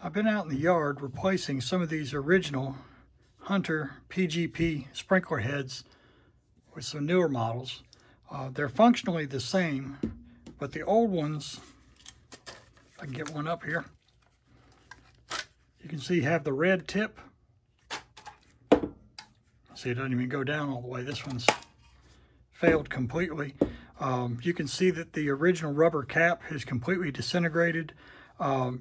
I've been out in the yard replacing some of these original Hunter PGP sprinkler heads with some newer models. They're functionally the same, but the old ones, if I can get one up here, you can see have the red tip. See, it doesn't even go down all the way. This one's failed completely. You can see that the original rubber cap has completely disintegrated.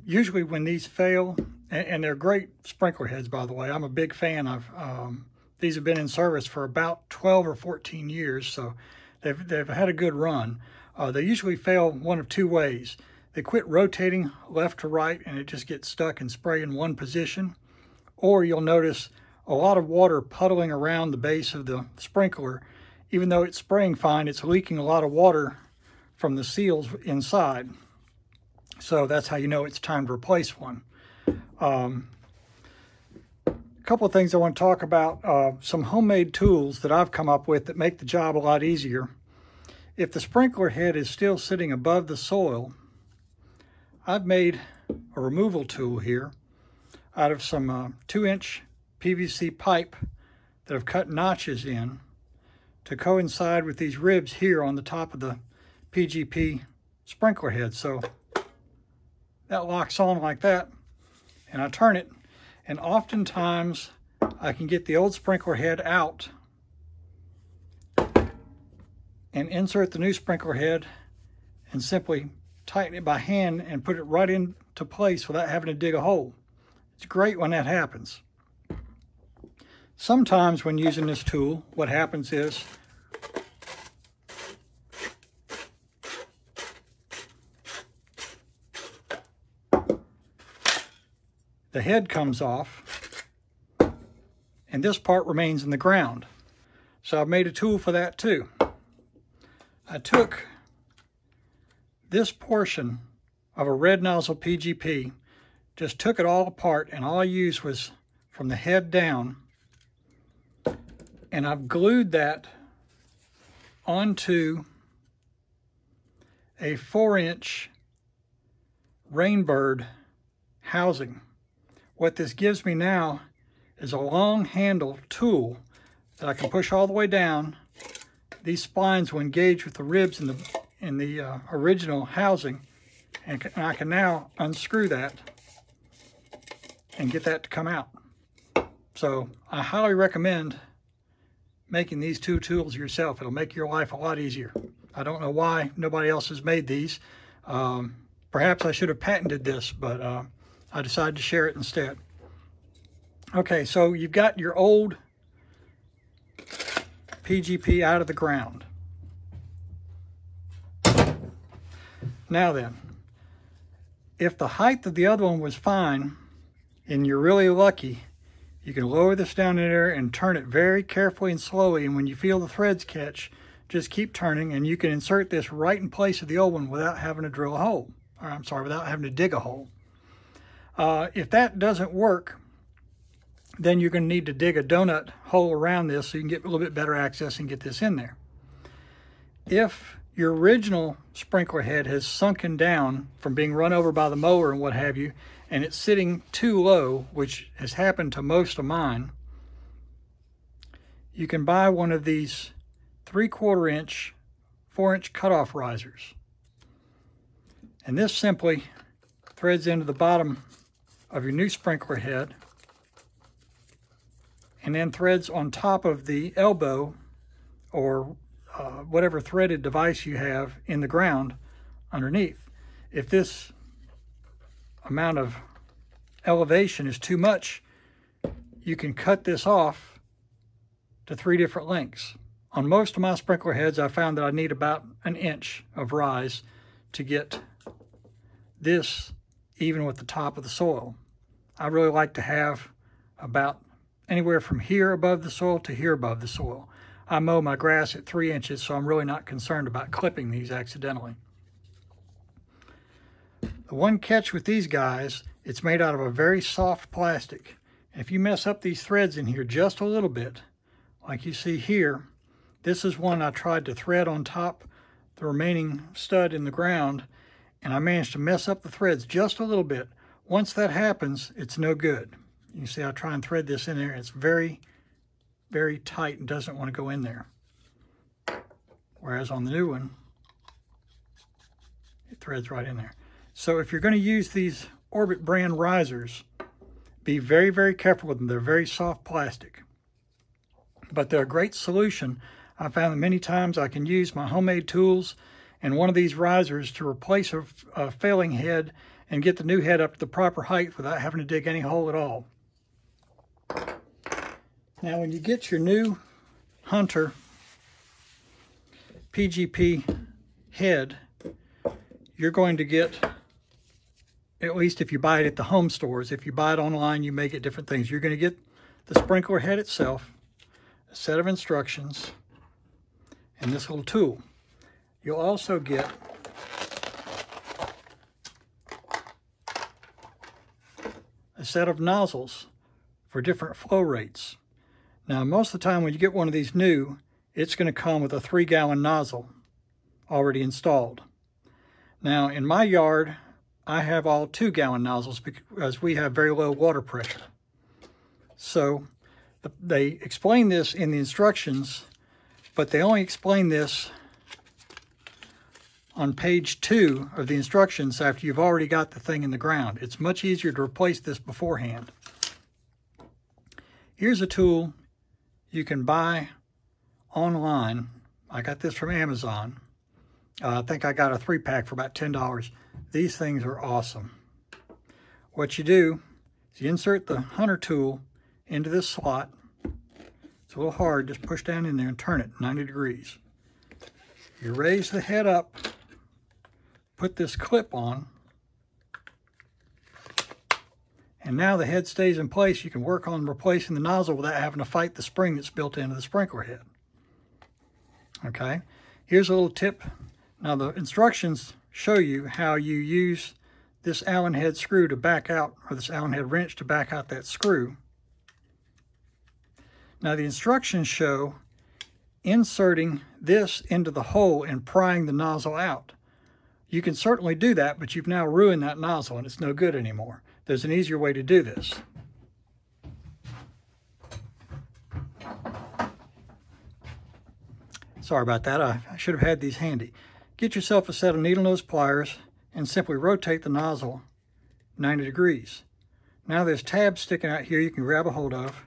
Usually when these fail, and they're great sprinkler heads, by the way. I'm a big fan of these. Have been in service for about 12 or 14 years, so they've had a good run. They usually fail one of two ways. They quit rotating left to right and it just gets stuck and spray in one position, or you'll notice a lot of water puddling around the base of the sprinkler. Even though it's spraying fine, it's leaking a lot of water from the seals inside. So that's how you know it's time to replace one. A couple of things I want to talk about. Some homemade tools that I've come up with that make the job a lot easier. If the sprinkler head is still sitting above the soil, I've made a removal tool here out of some 2-inch PVC pipe that I've cut notches in to coincide with these ribs here on the top of the PGP sprinkler head. So that locks on like that, and I turn it, and oftentimes I can get the old sprinkler head out and insert the new sprinkler head and simply tighten it by hand and put it right into place without having to dig a hole. It's great when that happens. Sometimes when using this tool, what happens is the head comes off and this part remains in the ground. So I've made a tool for that too. I took this portion of a red nozzle PGP, just took it all apart, and all I used was from the head down, and I've glued that onto a 4-inch Rainbird housing. What this gives me now is a long handle tool that I can push all the way down. These spines will engage with the ribs in the original housing, and I can now unscrew that and get that to come out. So I highly recommend making these two tools yourself. It'll make your life a lot easier. I don't know why nobody else has made these. Perhaps I should have patented this, but I decided to share it instead. Okay, so you've got your old PGP out of the ground. Now then, if the height of the other one was fine and you're really lucky, you can lower this down in there and turn it very carefully and slowly, and when you feel the threads catch, just keep turning, and you can insert this right in place of the old one without having to drill a hole. Or I'm sorry, without having to dig a hole. If that doesn't work, then you're going to need to dig a donut hole around this so you can get a little bit better access and get this in there. If your original sprinkler head has sunken down from being run over by the mower and what have you, and it's sitting too low, which has happened to most of mine, you can buy one of these 3/4 inch, 4-inch cutoff risers. And this simply threads into the bottom of your new sprinkler head and then threads on top of the elbow or whatever threaded device you have in the ground underneath. If this amount of elevation is too much, you can cut this off to 3 different lengths. On most of my sprinkler heads, I found that I need about 1 inch of rise to get this even with the top of the soil. I really like to have about anywhere from here above the soil to here above the soil. I mow my grass at 3 inches, so I'm really not concerned about clipping these accidentally. The one catch with these guys, it's made out of a very soft plastic. If you mess up these threads in here just a little bit, like you see here, this is one I tried to thread on top the remaining stud in the ground, and I managed to mess up the threads just a little bit. Once that happens, it's no good. You can see I try and thread this in there. It's very, very tight and doesn't want to go in there. Whereas on the new one, it threads right in there. So if you're going to use these Orbit brand risers, be very, very careful with them. They're very soft plastic. But they're a great solution. I found that many times I can use my homemade tools and one of these risers to replace a failing head and get the new head up to the proper height without having to dig any hole at all. Now when you get your new Hunter PGP head, you're going to get, at least if you buy it at the home stores, if you buy it online you may get different things. You're going to get the sprinkler head itself, a set of instructions, and this little tool. You'll also get a set of nozzles for different flow rates. Now most of the time when you get one of these new, it's going to come with a 3-gallon nozzle already installed. Now in my yard I have all 2-gallon nozzles because we have very low water pressure. So they explain this in the instructions, but they only explain this on page 2 of the instructions after you've already got the thing in the ground. It's much easier to replace this beforehand. Here's a tool you can buy online. I got this from Amazon. I think I got a 3-pack for about $10. These things are awesome. What you do is you insert the Hunter tool into this slot. It's a little hard, just push down in there and turn it 90 degrees. You raise the head up, put this clip on, and now the head stays in place. You can work on replacing the nozzle without having to fight the spring that's built into the sprinkler head. Okay, here's a little tip. Now the instructions show you how you use this Allen head screw to back out, or this Allen head wrench to back out that screw. Now the instructions show inserting this into the hole and prying the nozzle out. You can certainly do that, but you've now ruined that nozzle and it's no good anymore. There's an easier way to do this. Sorry about that, I should have had these handy. Get yourself a set of needle nose pliers and simply rotate the nozzle 90 degrees. Now there's tabs sticking out here you can grab a hold of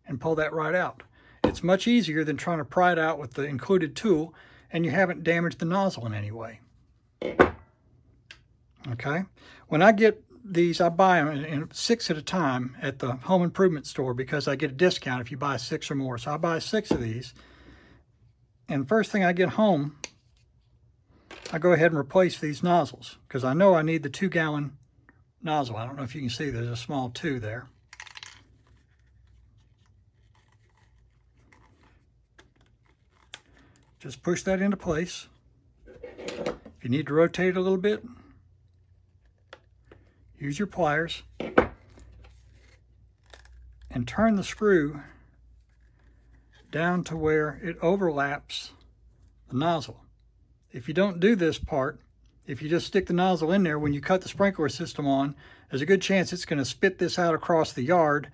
and pull that right out. It's much easier than trying to pry it out with the included tool, and you haven't damaged the nozzle in any way. Okay, when I get these, I buy them in 6 at a time at the home improvement store because I get a discount if you buy 6 or more. So I buy 6 of these, and first thing I get home, I go ahead and replace these nozzles because I know I need the 2-gallon nozzle. I don't know if you can see there's a small 2 there. Just push that into place. If you need to rotate it a little bit, use your pliers and turn the screw down to where it overlaps the nozzle. If you don't do this part, if you just stick the nozzle in there when you cut the sprinkler system on, there's a good chance it's going to spit this out across the yard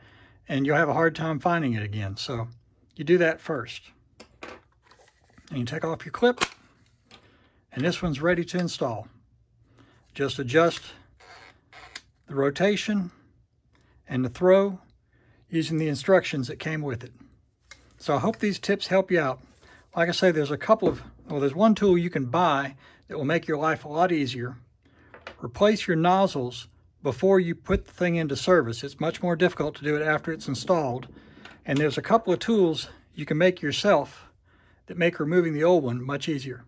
and you'll have a hard time finding it again. So you do that first. And you take off your clip, and this one's ready to install. Just adjust the rotation and the throw using the instructions that came with it. So I hope these tips help you out. Like I say, there's there's one tool you can buy that will make your life a lot easier. Replace your nozzles before you put the thing into service. It's much more difficult to do it after it's installed. And there's a couple of tools you can make yourself that make removing the old one much easier.